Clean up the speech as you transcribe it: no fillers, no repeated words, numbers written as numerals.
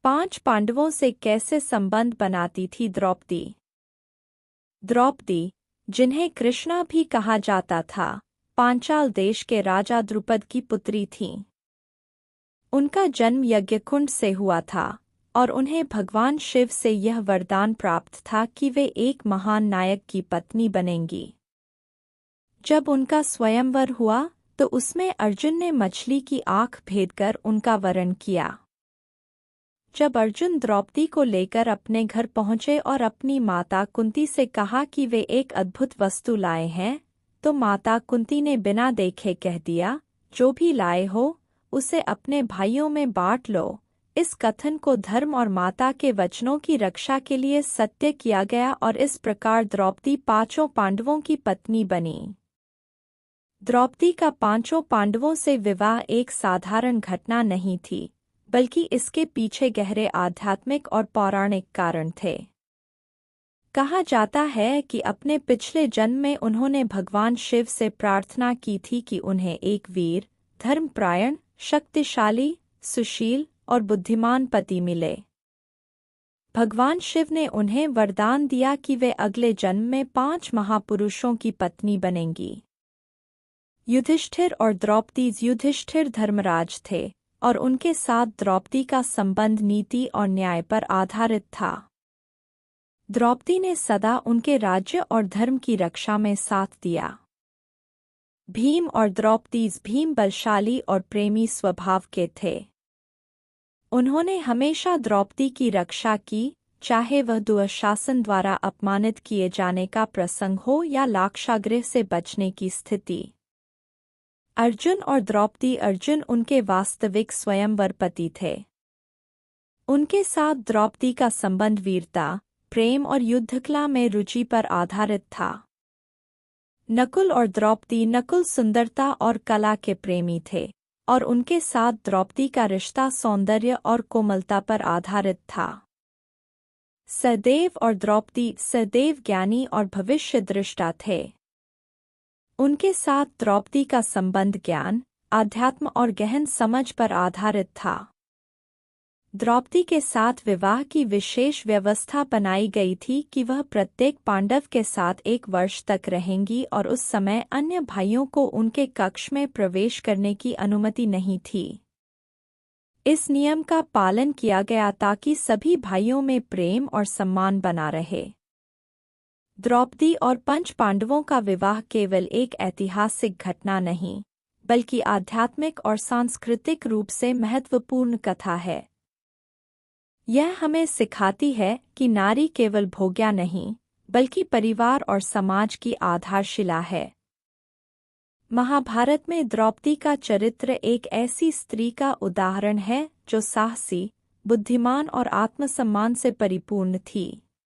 5 पांडवों से कैसे संबंध बनाती थी द्रौपदी। द्रौपदी, जिन्हें कृष्णा भी कहा जाता था, पांचाल देश के राजा द्रुपद की पुत्री थीं। उनका जन्म यज्ञकुंड से हुआ था और उन्हें भगवान शिव से यह वरदान प्राप्त था कि वे एक महान नायक की पत्नी बनेंगी। जब उनका स्वयंवर हुआ तो उसमें अर्जुन ने मछली की आँख भेदकर उनका वरण किया। जब अर्जुन द्रौपदी को लेकर अपने घर पहुँचे और अपनी माता कुंती से कहा कि वे एक अद्भुत वस्तु लाए हैं, तो माता कुंती ने बिना देखे कह दिया, जो भी लाए हो उसे अपने भाइयों में बांट लो। इस कथन को धर्म और माता के वचनों की रक्षा के लिए सत्य किया गया और इस प्रकार द्रौपदी 5 पांडवों की पत्नी बनी। द्रौपदी का 5 पांडवों से विवाह एक साधारण घटना नहीं थी, बल्कि इसके पीछे गहरे आध्यात्मिक और पौराणिक कारण थे। कहा जाता है कि अपने पिछले जन्म में उन्होंने भगवान शिव से प्रार्थना की थी कि उन्हें एक वीर, धर्मपरायण, शक्तिशाली, सुशील और बुद्धिमान पति मिले। भगवान शिव ने उन्हें वरदान दिया कि वे अगले जन्म में 5 महापुरुषों की पत्नी बनेंगी। युधिष्ठिर और द्रौपदी। युधिष्ठिर धर्मराज थे और उनके साथ द्रौपदी का संबंध नीति और न्याय पर आधारित था। द्रौपदी ने सदा उनके राज्य और धर्म की रक्षा में साथ दिया। भीम और द्रौपदी। भीम बलशाली और प्रेमी स्वभाव के थे। उन्होंने हमेशा द्रौपदी की रक्षा की, चाहे वह दुशासन द्वारा अपमानित किए जाने का प्रसंग हो या लाक्षागृह से बचने की स्थिति। अर्जुन और द्रौपदी। अर्जुन उनके वास्तविक स्वयंवर पति थे। उनके साथ द्रौपदी का संबंध वीरता, प्रेम और युद्धकला में रुचि पर आधारित था। नकुल और द्रौपदी। नकुल सुंदरता और कला के प्रेमी थे और उनके साथ द्रौपदी का रिश्ता सौंदर्य और कोमलता पर आधारित था। सहदेव और द्रौपदी। सहदेव ज्ञानी और भविष्यद्रष्टा थे। उनके साथ द्रौपदी का संबंध ज्ञान, आध्यात्म और गहन समझ पर आधारित था। द्रौपदी के साथ विवाह की विशेष व्यवस्था बनाई गई थी कि वह प्रत्येक पांडव के साथ 1 वर्ष तक रहेंगी और उस समय अन्य भाइयों को उनके कक्ष में प्रवेश करने की अनुमति नहीं थी। इस नियम का पालन किया गया ताकि सभी भाइयों में प्रेम और सम्मान बना रहे। द्रौपदी और 5 पांडवों का विवाह केवल एक ऐतिहासिक घटना नहीं, बल्कि आध्यात्मिक और सांस्कृतिक रूप से महत्वपूर्ण कथा है। यह हमें सिखाती है कि नारी केवल भोग्या नहीं, बल्कि परिवार और समाज की आधारशिला है। महाभारत में द्रौपदी का चरित्र एक ऐसी स्त्री का उदाहरण है जो साहसी, बुद्धिमान और आत्मसम्मान से परिपूर्ण थी।